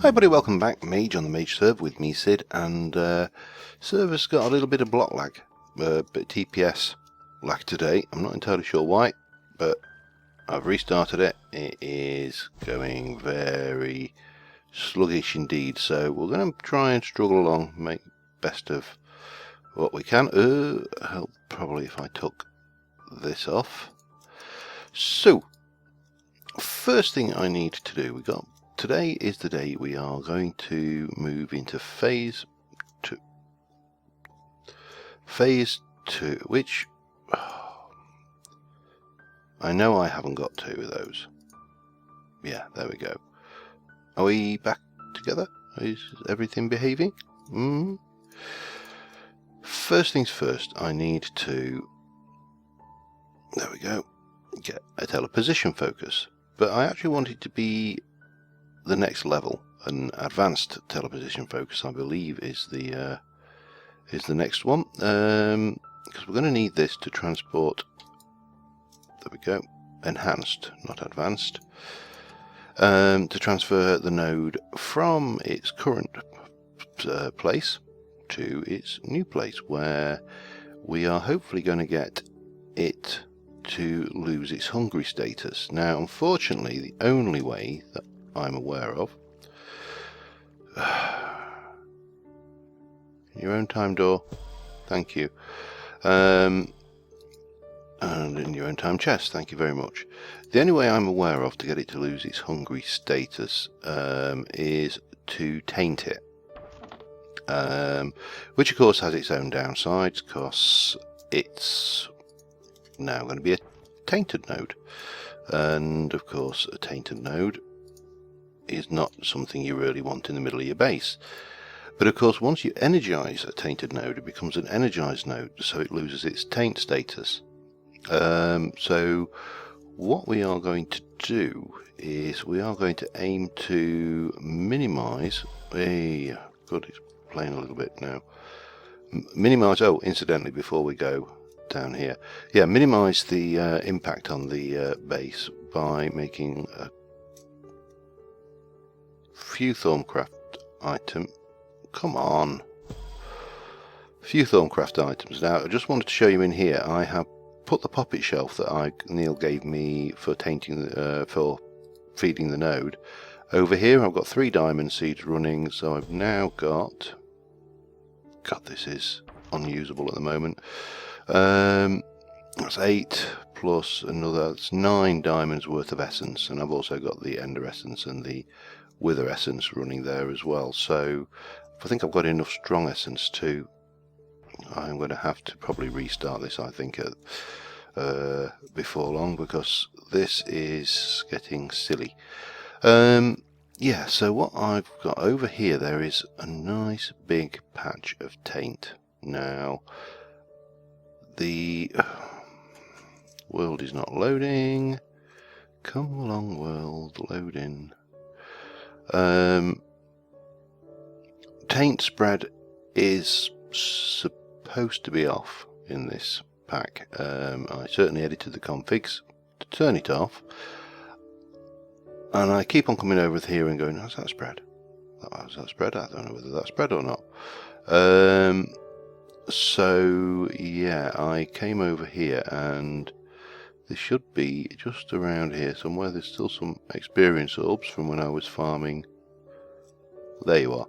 Hi buddy, welcome back. Mage on the Mage server with me, Sid, and server's got a little bit of block lag, a bit of TPS lag today. I'm not entirely sure why, but I've restarted it. It is going very sluggish indeed, so we're going to try and struggle along, make best of what we can. Help probably if I took this off. So, first thing I need to do, today is the day we are going to move into phase 2. Phase 2, which I know I haven't got 2 of those. Yeah, there we go. Are we back together? Is everything behaving? First things first, I need to, there we go, get a teleposition focus. But I actually want it to be the next level. An advanced teleposition focus, I believe, is the next one, because we're going to need this to transport. There we go, enhanced, not advanced, to transfer the node from its current place to its new place, where we are hopefully going to get it to lose its hungry status. Now, unfortunately, the only way that I'm aware of, your own time door, thank you, and in your own time chest, thank you very much. The only way I'm aware of to get it to lose its hungry status is to taint it, which of course has its own downsides, because it's now going to be a tainted node, and of course a tainted node is not something you really want in the middle of your base. But of course, once you energize a tainted node, it becomes an energized node, so it loses its taint status. So what we are going to do is we are going to aim to minimize God, it's playing a little bit now. Minimize, oh, incidentally, before we go down here, yeah, minimize the impact on the base by making a few Thorncraft item. Come on, few Thorncraft items. Now, I just wanted to show you in here. I have put the poppet shelf that Neil gave me for tainting, for feeding the node, over here. I've got 3 diamond seeds running, so I've now got. God, this is unusable at the moment. That's 8 plus another. That's 9 diamonds worth of essence, and I've also got the ender essence and the wither essence running there as well. So I think I've got enough strong essence to. I'm going to have to probably restart this, I think, before long, because this is getting silly. Yeah, so what I've got over here, there is a nice big patch of taint. Now, the world is not loading. Come along, world, load in. Taint spread is supposed to be off in this pack. I certainly edited the configs to turn it off, and I keep on coming over here and going, how's that spread? How's that spread? I don't know whether that's spread or not. So yeah, I came over here, and there should be just around here somewhere. There's still some experience orbs from when I was farming. There you are.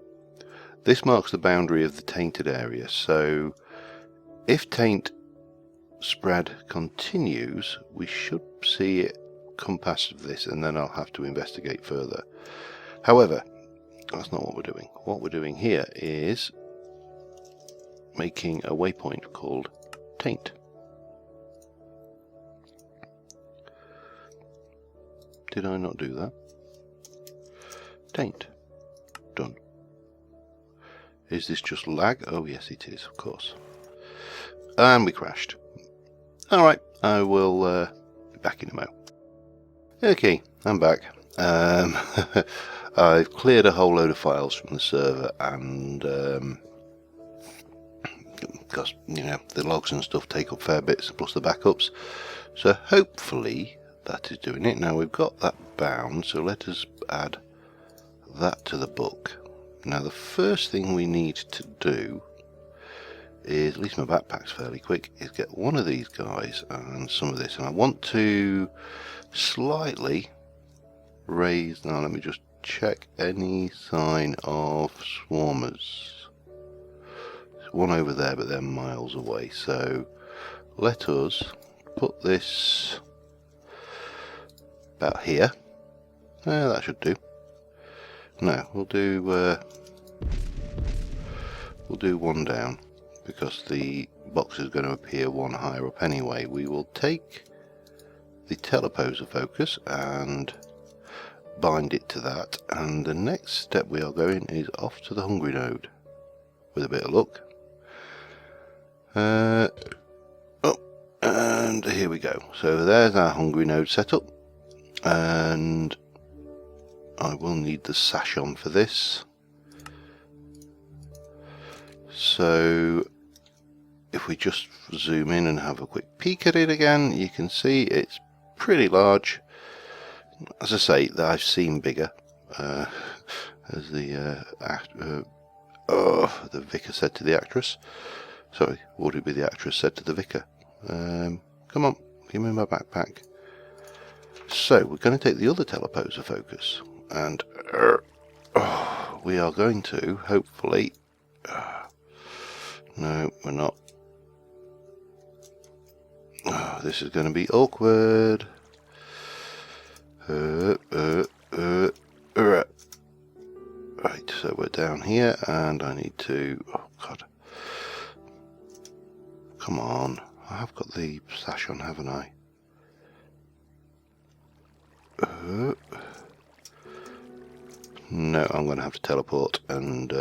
This marks the boundary of the tainted area, so if taint spread continues, we should see it come past this, and then I'll have to investigate further. However, that's not what we're doing. What we're doing here is making a waypoint called taint. Did I not do that? Taint. Done. Is this just lag? Oh yes, it is, of course. And we crashed. Alright, I will be back in a mo. Okay, I'm back. I've cleared a whole load of files from the server, and because, you know, the logs and stuff take up fair bits, plus the backups. So hopefully that is doing it. Now we've got that bound, so let us add that to the book. Now the first thing we need to do is, at least my backpack's fairly quick, is get one of these guys and some of this. And I want to slightly raise, now let me just check any sign of swarmers. There's one over there, but they're miles away. So let us put this about here. That should do. No, we'll do one down, because the box is going to appear one higher up anyway. We will take the teleposer focus and bind it to that, and the next step we are going is off to the hungry node with a bit of luck. Oh, and here we go. So there's our hungry node set up, and I will need the sash on for this. So if we just zoom in and have a quick peek at it again, you can see it's pretty large. As I say, I've seen bigger, as the vicar said to the actress. Sorry, would it be the actress said to the vicar? Come on, give me my backpack. So we're going to take the other teleposer focus, and we are going to hopefully. No, we're not. Oh, this is going to be awkward. Right, so we're down here, and I need to. Oh God! Come on! I have got the sash on, haven't I? No, I'm going to have to teleport and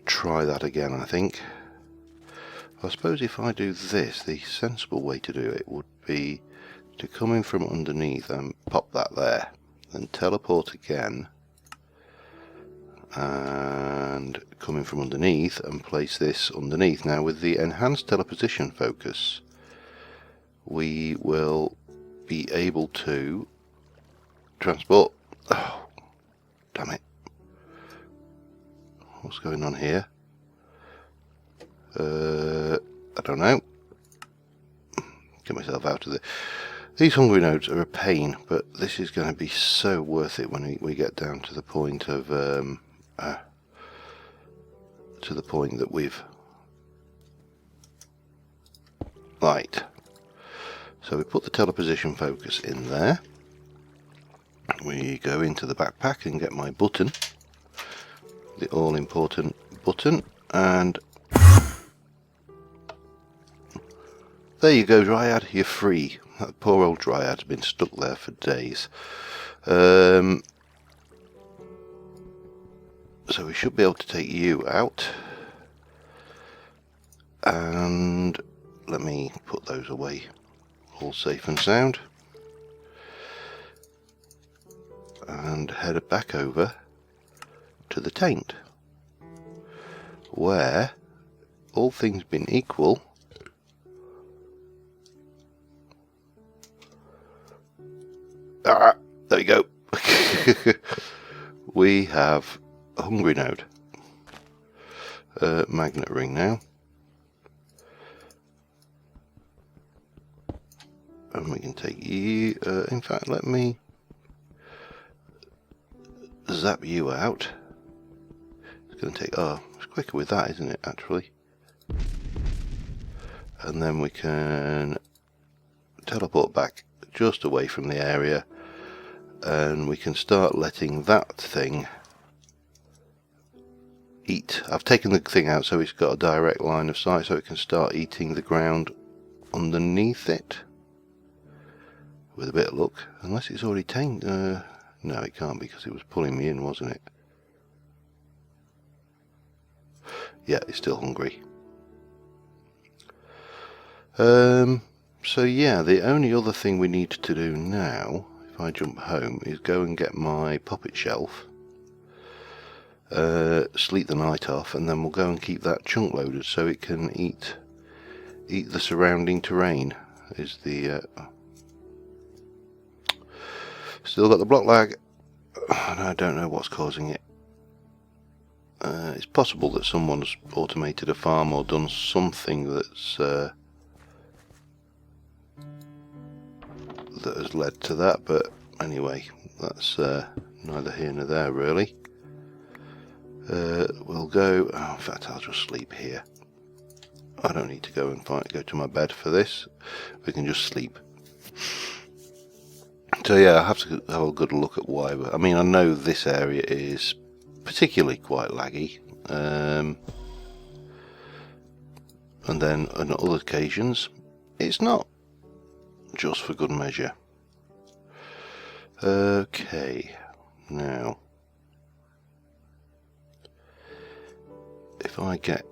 try that again, I think. I suppose if I do this, the sensible way to do it would be to come in from underneath and pop that there, then teleport again and come in from underneath and place this underneath. Now with the enhanced teleposition focus, we will be able to transport. Oh, damn it. What's going on here? I don't know. Get myself out of it. These hungry nodes are a pain, but this is going to be so worth it when we get down to the point of that we've right. So we put the teleposition focus in there. We go into the backpack and get my button, the all-important button, and there you go, Dryad, you're free. That poor old Dryad's been stuck there for days. So we should be able to take you out, and let me put those away, all safe and sound, and head back over to the taint, where, all things being equal, there we go. We have a hungry node. Magnet ring now. And we can take you, in fact let me zap you out. It's going to take, oh, it's quicker with that, isn't it, actually? And then we can teleport back just away from the area, and we can start letting that thing eat. I've taken the thing out so it's got a direct line of sight, so it can start eating the ground underneath it with a bit of luck, unless it's already tamed. No, it can't, because it was pulling me in, wasn't it? Yeah, it's still hungry. So yeah, the only other thing we need to do now, if I jump home, is go and get my puppet shelf, sleep the night off, and then we'll go and keep that chunk loaded so it can eat the surrounding terrain. Is the still got the block lag. and I don't know what's causing it. It's possible that someone's automated a farm or done something that's that has led to that, but anyway, that's neither here nor there really. We'll go, in fact I'll just sleep here. I don't need to go and go to my bed for this. We can just sleep. So yeah, I have to have a good look at why. I mean, I know this area is particularly quite laggy, and then on other occasions it's not, just for good measure. Okay, now if I get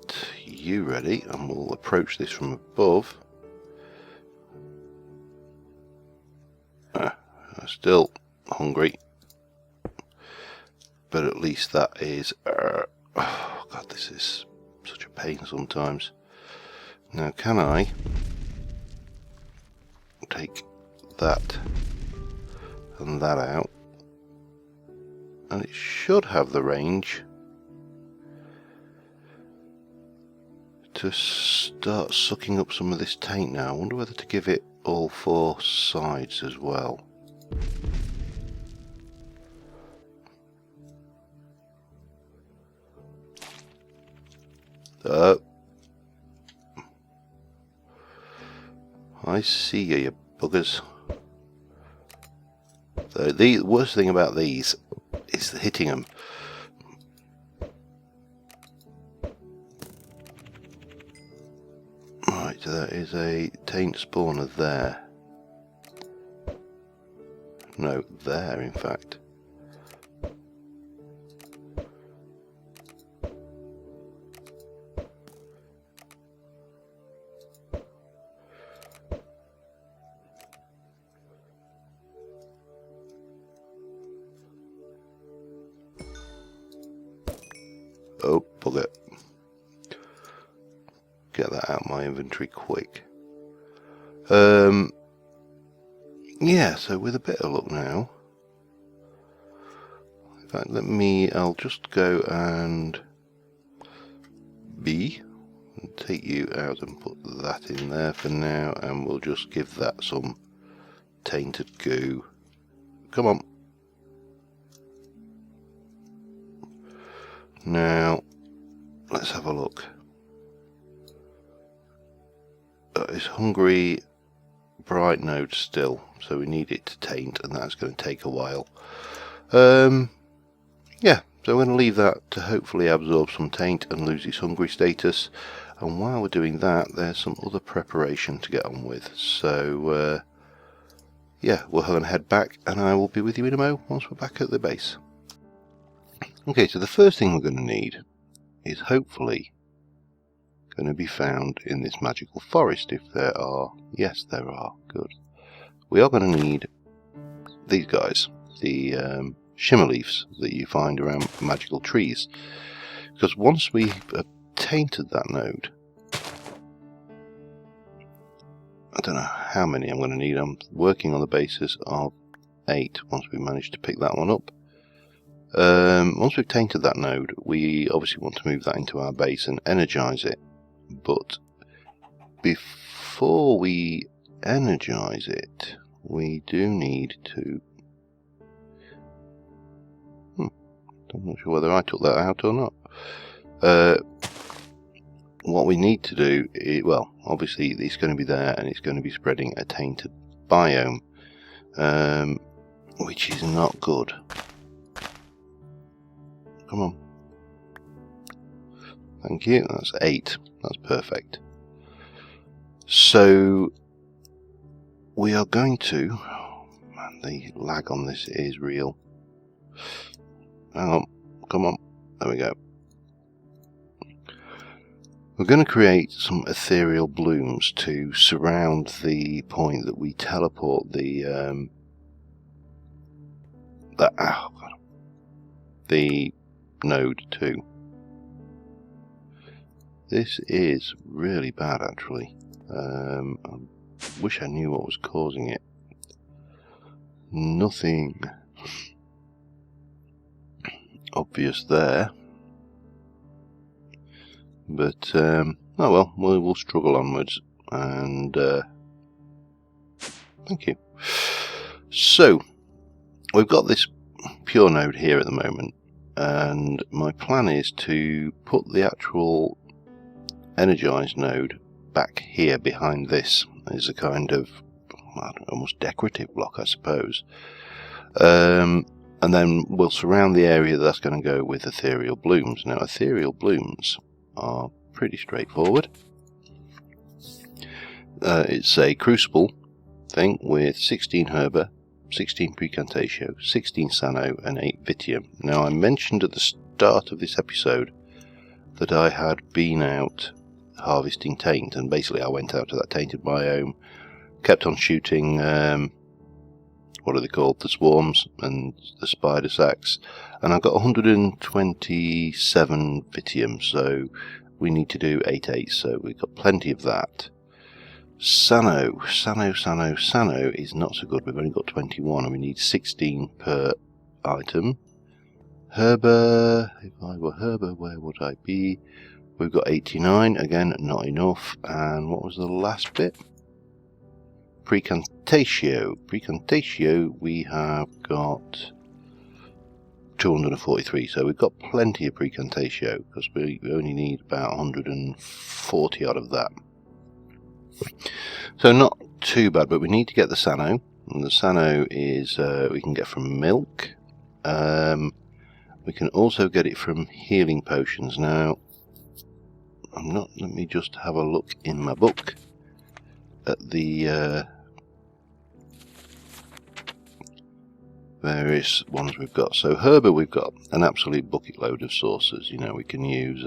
you ready and we'll approach this from above. I'm still hungry, but at least that is oh god, this is such a pain sometimes. Now can I take that and that out, and it should have the range to start sucking up some of this taint now. I wonder whether to give it all 4 sides as well. I see you buggers. The worst thing about these is hitting them. Right, so there is a taint spawner there. No, there in fact. Oh, bugger. Get that out of my inventory quick. Yeah, so with a bit of luck now. In fact, I'll just go and take you out and put that in there for now, and we'll just give that some tainted goo. Come on. Now, let's have a look. It's hungry bright node still, so we need it to taint, and that's going to take a while. Yeah, so we're going to leave that to hopefully absorb some taint and lose its hungry status, and while we're doing that there's some other preparation to get on with. So yeah, we're going to head back and I will be with you in a mo once we're back at the base. Okay, so the first thing we're going to need is hopefully going to be found in this magical forest. If there are, yes there are, good. We are going to need these guys, the shimmer leaves that you find around magical trees, because once we have tainted that node, I don't know how many I'm going to need. I'm working on the basis of 8 once we manage to pick that one up. Once we've tainted that node, we obviously want to move that into our base and energize it. But before we energize it, we do need to... I'm not sure whether I took that out or not. What we need to do is, well, obviously it's going to be there and it's going to be spreading a tainted biome, which is not good. Come on. Thank you, that's 8. That's perfect. So we are going to... Oh man, the lag on this is real. Hang on, come on, there we go. We're going to create some ethereal blooms to surround the point that we teleport the the node to. This is really bad actually. I wish I knew what was causing it. Nothing. obvious there. But, oh well, we'll struggle onwards, and thank you. So, we've got this pure node here at the moment, and my plan is to put the actual Energise node back here behind this as a kind of, almost decorative block, I suppose. And then we'll surround the area that's going to go with ethereal blooms. Now, ethereal blooms are pretty straightforward. It's a crucible thing with 16 herba, 16 precantatio, 16 sano, and 8 vitium. Now, I mentioned at the start of this episode that I had been out harvesting taint, and basically I went out to that tainted biome, kept on shooting what are they called, the swarms and the spider sacks, and I got 127 vitium, so we need to do 8/8, so we've got plenty of that. Sano is not so good. We've only got 21 and we need 16 per item. Herba, if I were herba, where would I be? We've got 89, again not enough. And what was the last bit? Precantatio. Precantatio, we have got 243, so we've got plenty of precantatio, because we only need about 140 out of that. So not too bad, but we need to get the sano, and the sano is we can get from milk. We can also get it from healing potions. Now, let me just have a look in my book at the various ones we've got. So herba, we've got an absolute bucket load of sources. You know, we can use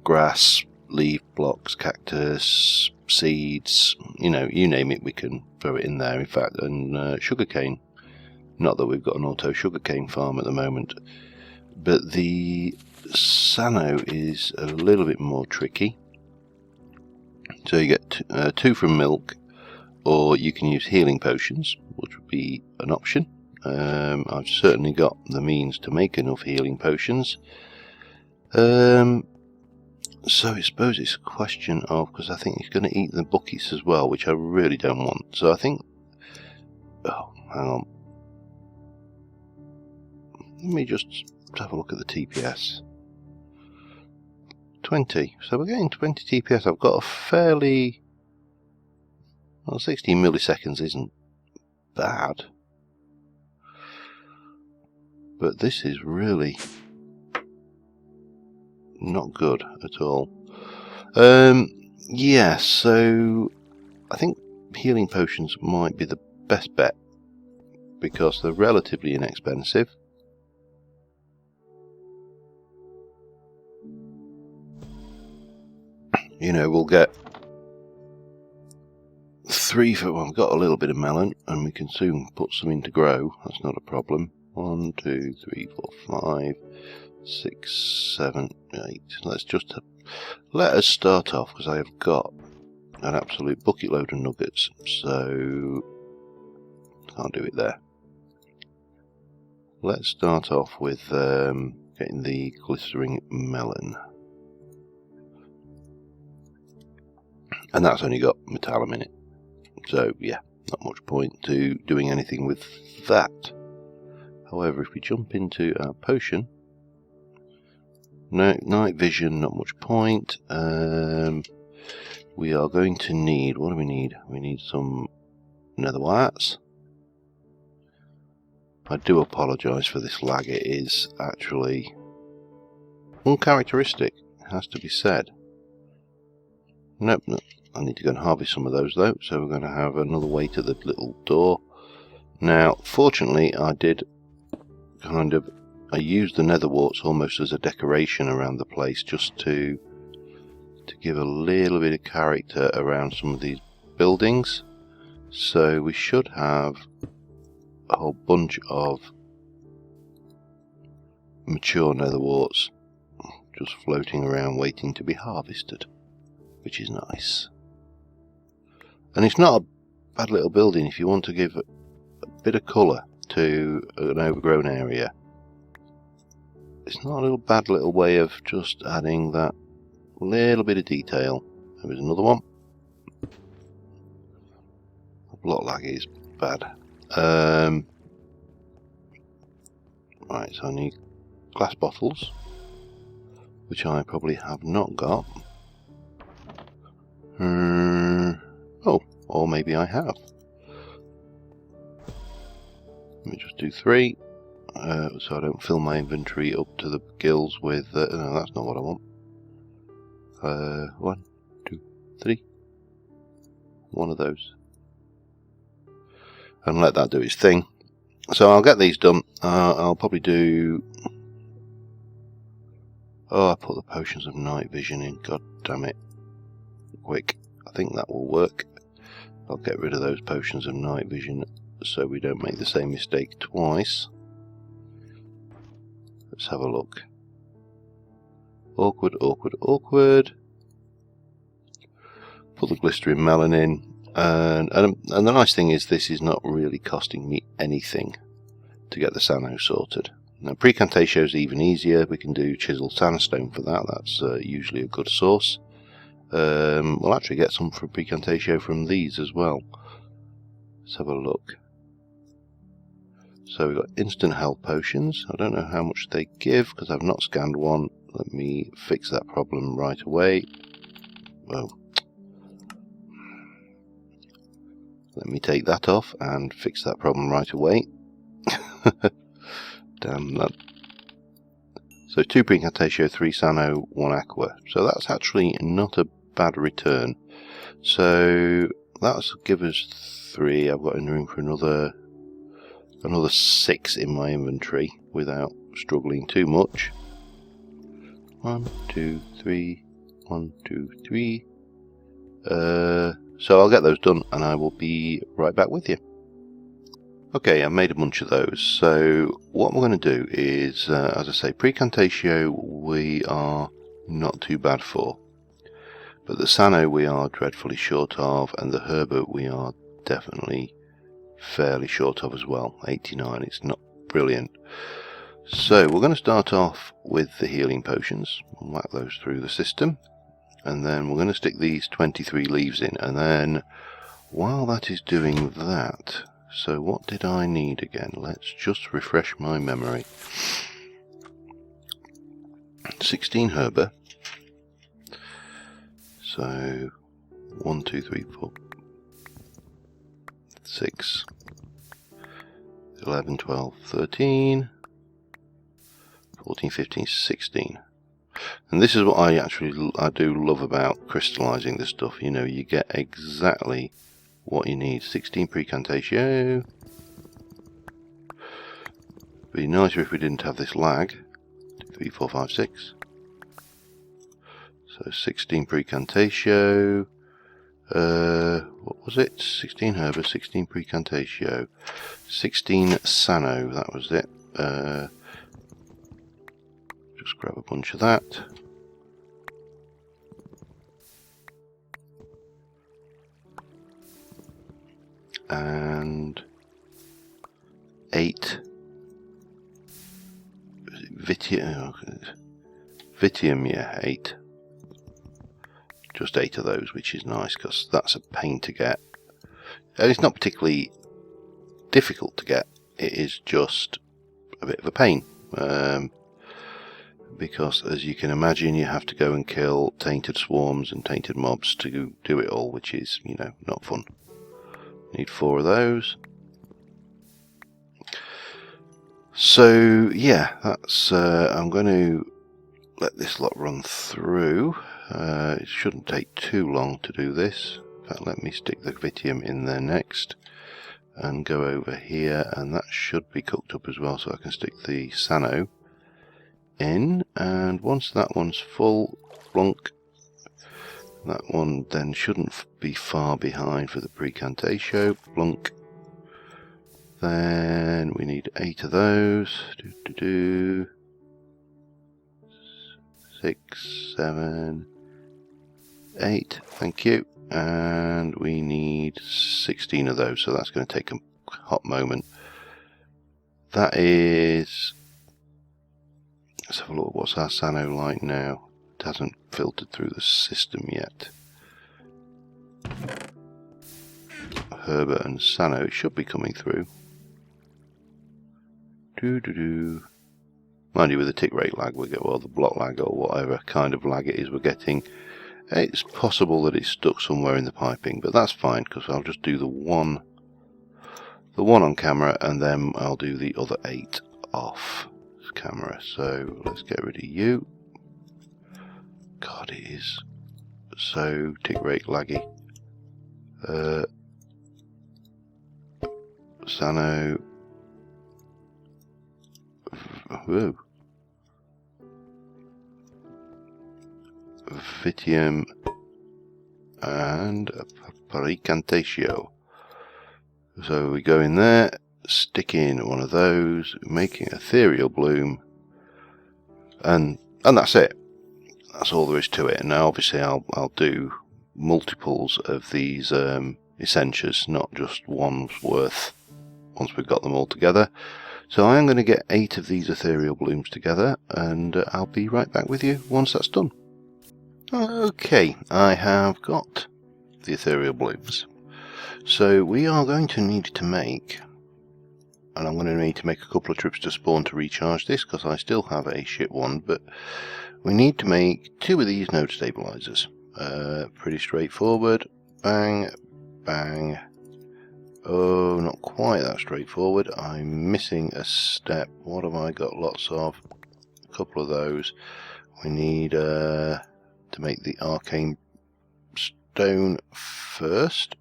grass, leaf blocks, cactus, seeds, you know, you name it, we can throw it in there. In fact, and sugarcane. Not that we've got an auto sugarcane farm at the moment, but the sano is a little bit more tricky. So you get 2 from milk, or you can use healing potions, which would be an option. I've certainly got the means to make enough healing potions. So I suppose it's a question of, because I think he's going to eat the buckets as well, which I really don't want. So I think, oh, hang on. Let me just have a look at the TPS. 20. So we're getting 20 TPS. I've got a fairly, well, 16 milliseconds isn't bad. But this is really not good at all. Yeah, so I think healing potions might be the best bet, because they're relatively inexpensive. You know, we'll get 3 for, well, we've got a little bit of melon, and we can soon put some in to grow. That's not a problem. 1, 2, 3, 4, 5, 6, 7, 8. Let's just let us start off, because I have got an absolute bucket load of nuggets, so can't do it there. Let's start off with getting the glistering melon. And that's only got metallum in it. So, yeah, not much point to doing anything with that. However, if we jump into our potion, no, night vision, not much point. We are going to need, what do we need? We need some nether wires. I do apologise for this lag. It is actually uncharacteristic, it has to be said. Nope, no. I need to go and harvest some of those though, so we're going to have another wait at the little door. Now, fortunately, I used the nether warts almost as a decoration around the place, just to give a little bit of character around some of these buildings. So we should have a whole bunch of mature nether warts just floating around waiting to be harvested, which is nice. And it's not a bad little building if you want to give a bit of colour to an overgrown area. it's not a bad little way of just adding that little bit of detail. There's another one. Block lag is bad. Right, so I need glass bottles, which I probably have not got. Oh, or maybe I have. Let me just do 3, so I don't fill my inventory up to the gills with... no, that's not what I want. 1, 2, 3. One of those. And let that do its thing. So I'll get these done. I'll probably do... Oh, I put the potions of night vision in. God damn it. Quick. I think that will work. I'll get rid of those potions of night vision so we don't make the same mistake twice. Let's have a look. Awkward, awkward, awkward. Put the glistering melon in. And the nice thing is this is not really costing me anything to get the Sano sorted. Now Precantatio is even easier. We can do chiseled sandstone for that. That's usually a good source. We'll actually get some from Precantatio from these as well. Let's have a look. So we've got instant health potions. I don't know how much they give because I've not scanned one. Let me fix that problem right away. Well, let me take that off and fix that problem right away. Damn that. So 2 Precantatio, 3 Sano, 1 Aqua. So that's actually not a bad return. So that'll give us 3. I've got room for another 6 in my inventory without struggling too much. 1, 2, 3. 1, 2, 3. So I'll get those done and I will be right back with you. Okay, I made a bunch of those. So what we're going to do is, as I say, Precantatio we are not too bad for. But the Sano we are dreadfully short of, and the Herbert we are definitely fairly short of as well. 89, it's not brilliant. So we're going to start off with the healing potions. We'll whack those through the system. And then we're going to stick these 23 leaves in. And then while that is doing that, so what did I need again? Let's just refresh my memory. 16 herba. So 1, 2, 3, 4, 6, 11, 12, 13, 14, 15, 16. And this is what I do love about crystallizing this stuff. You know, you get exactly what you need. 16 Precantatio. Be nicer if we didn't have this lag. 3, 4, 5, 6. So 16 Precantatio. What was it? 16 herba, 16 Precantatio, 16 Sano. That was it. Just grab a bunch of that. And 8 Vitium, yeah, 8. Just 8 of those, which is nice because that's a pain to get. And it's not particularly difficult to get, it is just a bit of a pain. Because as you can imagine, you have to go and kill tainted swarms and tainted mobs to do it all, which is, you know, not fun. Need 4 of those. So yeah, that's I'm going to let this lot run through. It shouldn't take too long to do this. In fact, let me stick the Vitium in there next and go over here, and that should be cooked up as well, so I can stick the Sano in. And once that one's full, plunk, that one then shouldn't be far behind for the Precantatio, plunk. Then we need 8 of those. 6, 7, 8. Thank you. And we need 16 of those, so that's going to take a hot moment. That is Let's have a look. What's our Sano like now? It hasn't filtered through the system yet. Herbert and Sano, it should be coming through. Mind you, with the tick rate lag we get, well, the block lag or whatever kind of lag it is we're getting, it's possible that it's stuck somewhere in the piping, but that's fine because I'll just do the one on camera and then I'll do the other 8 off camera. So let's get rid of you. God, it is so tick rate laggy. Sano. Whoa. Vitium and Paricantatio. So we go in there, stick in one of those, making ethereal bloom, and that's it. That's all there is to it. And now obviously I'll do multiples of these Essentias, not just one's worth once we've got them all together. So I am going to get 8 of these ethereal blooms together, and I'll be right back with you once that's done. Okay, I have got the ethereal blooms. So we are going to need to make, and I'm going to need to make a couple of trips to spawn to recharge this because I still have a shit one, but we need to make 2 of these node stabilizers. Pretty straightforward. Bang, bang. Oh, not quite that straightforward. I'm missing a step. What have I got lots of? A couple of those. We need to make the arcane stone first.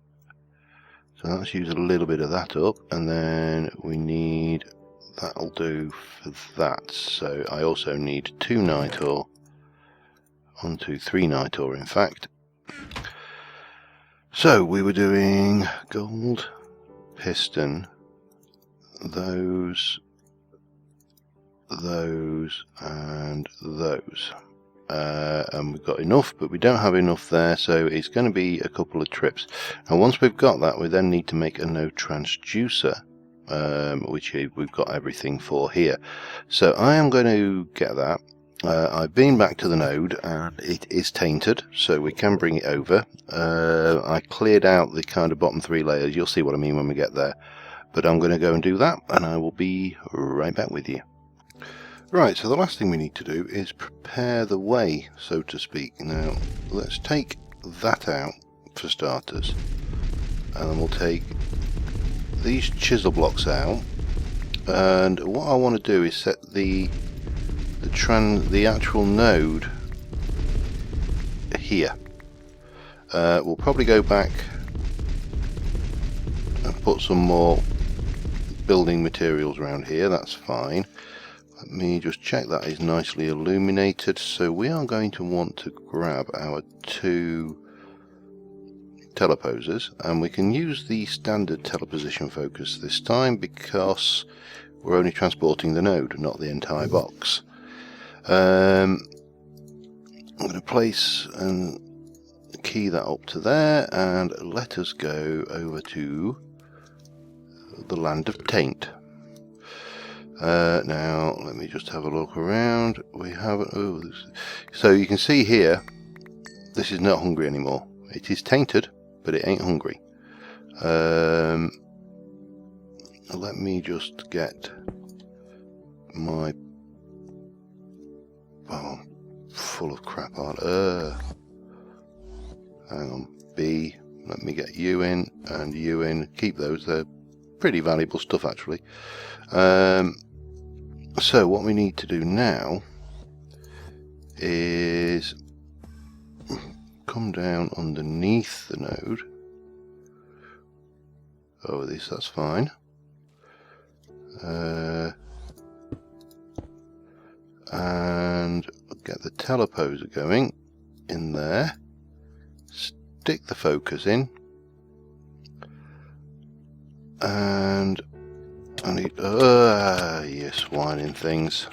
So let's use a little bit of that up, and then we need, that'll do for that. So I also need 2 night ore, 1, 2, 3 night ore in fact. So we were doing gold, piston, those, and those. And we've got enough, but we don't have enough there, so it's going to be a couple of trips. And once we've got that, we then need to make a node transducer, which we've got everything for here. So I am going to get that. I've been back to the node and it is tainted, so we can bring it over. I cleared out the kind of bottom 3 layers. You'll see what I mean when we get there. But I'm going to go and do that, and I will be right back with you. Right, so the last thing we need to do is prepare the way, so to speak. Now, let's take that out for starters, and then we'll take these chisel blocks out. And what I want to do is set the actual node here. We'll probably go back and put some more building materials around here. That's fine. Let me just check that is nicely illuminated. So we are going to want to grab our 2 teleposers, and we can use the standard teleposition focus this time because we're only transporting the node, not the entire box. I'm going to place and key that up to there, and let us go over to the land of Taint. Now let me just have a look around. We haven't. Oh, so you can see here, this is not hungry anymore. It is tainted, but it ain't hungry. Let me just get my full of crap on. Hang on, B. Let me get you in and you in. Keep those. They're pretty valuable stuff actually. So what we need to do now is come down underneath the node. Oh, that's fine. And get the teleposer going in there. Stick the focus in. And I need, you swine things.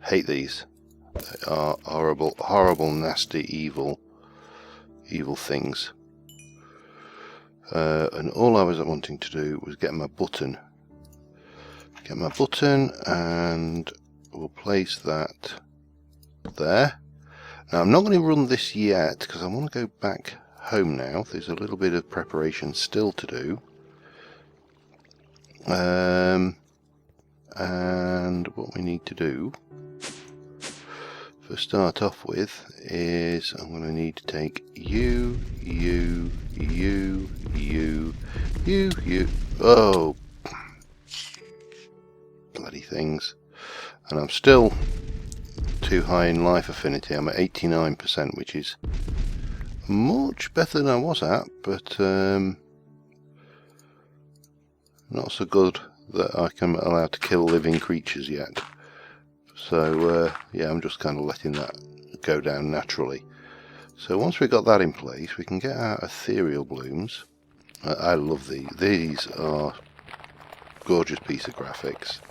Hate these. They are horrible, horrible, nasty, evil things. And all I was wanting to do was get my button. And we'll place that there. Now I'm not going to run this yet because I want to go back home now. There's a little bit of preparation still to do. And what we need to do to start off with is I'm going to need to take you. Oh, bloody things. And I'm still too high in life affinity. I'm at 89%, which is much better than I was at, but not so good that I can allow to kill living creatures yet. So yeah, I'm just kind of letting that go down naturally. So once we've got that in place, we can get our ethereal blooms. I love these. These are gorgeous piece of graphics.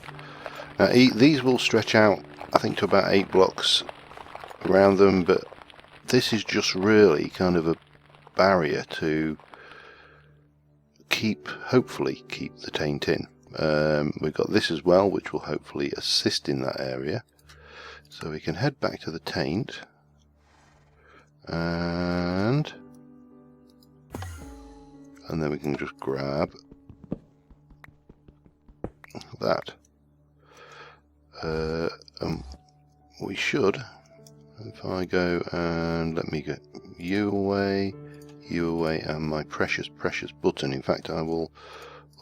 Now these will stretch out, I think, to about 8 blocks around them, but this is just really kind of a barrier to hopefully keep the taint in. We've got this as well, which will hopefully assist in that area. So we can head back to the taint, and then we can just grab that. We should, if I go and let me get you away, and my precious button. In fact, I will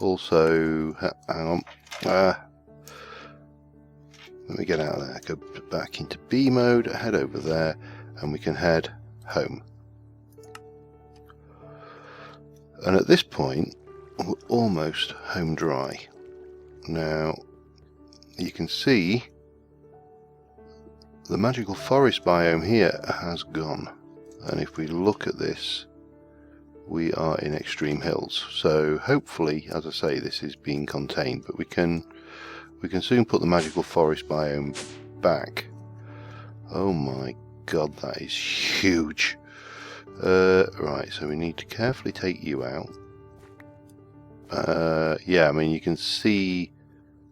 also hang on. Let me get out of there, go back into B mode, head over there, and we can head home. And at this point, we're almost home dry. Now, you can see the magical forest biome here has gone. And if we look at this, we are in extreme hills. So hopefully, as I say, this is being contained, but we can soon put the magical forest biome back. Oh my god, that is huge. Right, so we need to carefully take you out. Yeah, I mean, you can see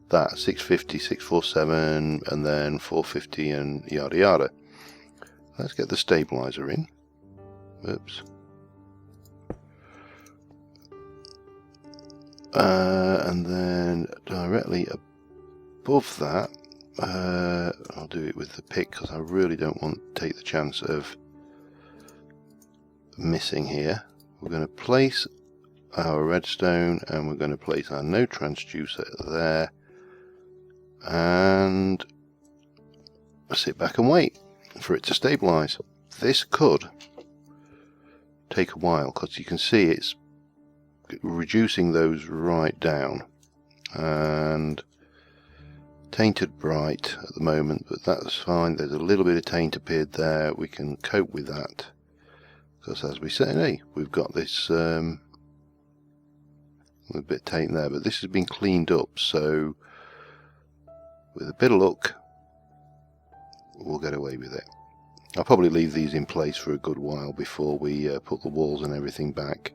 that 650, 647, and then 450 and yada yada. Let's get the stabilizer in. Oops. And then directly above that, I'll do it with the pick because I really don't want to take the chance of missing here. We're going to place our redstone and we're going to place our node transducer there and sit back and wait for it to stabilize. This could take a while because you can see it's reducing those right down, and tainted bright at the moment, but that's fine. There's a little bit of taint appeared there. We can cope with that because, as we say, hey, we've got this a bit of taint there, but this has been cleaned up, so with a bit of luck we'll get away with it. I'll probably leave these in place for a good while before we put the walls and everything back.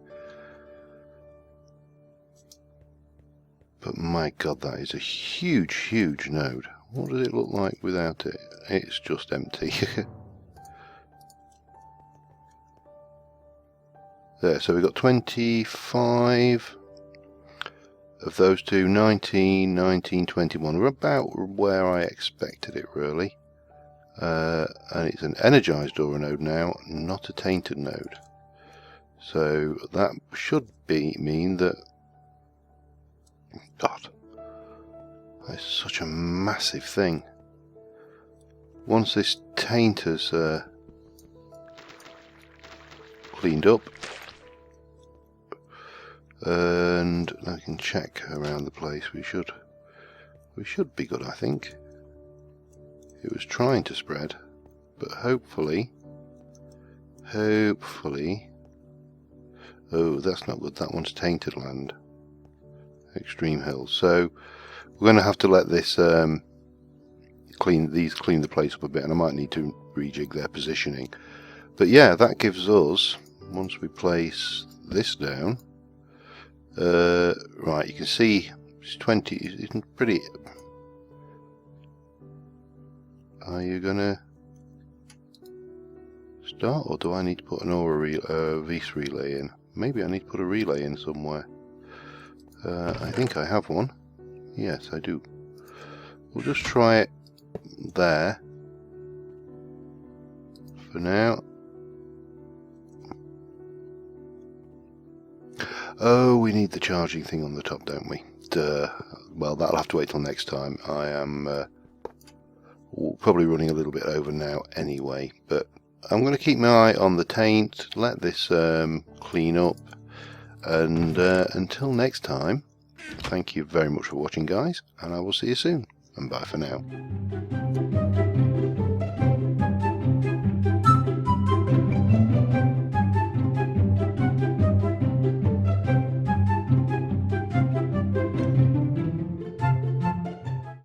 But my god, that is a huge node. What does it look like without it? It's just empty. There, so we've got 25 of those two, 19, 19, 21. We're about where I expected it, really. And it's an energized aura node now, not a tainted node. So that should mean that... God, that's such a massive thing. Once this taint has cleaned up, and I can check around the place, we should be good, I think. It was trying to spread, but hopefully, oh, that's not good. That one's tainted land. Extreme hills. So we're going to have to let this clean the place up a bit, and I might need to rejig their positioning. But yeah, that gives us, once we place this down, right, you can see it's 20. It's pretty. are you gonna start, or do I need to put an aura Vis relay in? Maybe I need to put a relay in somewhere. I think I have one. Yes, I do. We'll just try it there for now. Oh, we need the charging thing on the top, don't we? Duh. Well, that'll have to wait till next time. I am probably running a little bit over now anyway, but I'm going to keep my eye on the taint, let this clean up, and until next time, thank you very much for watching, guys, and I will see you soon, and bye for now.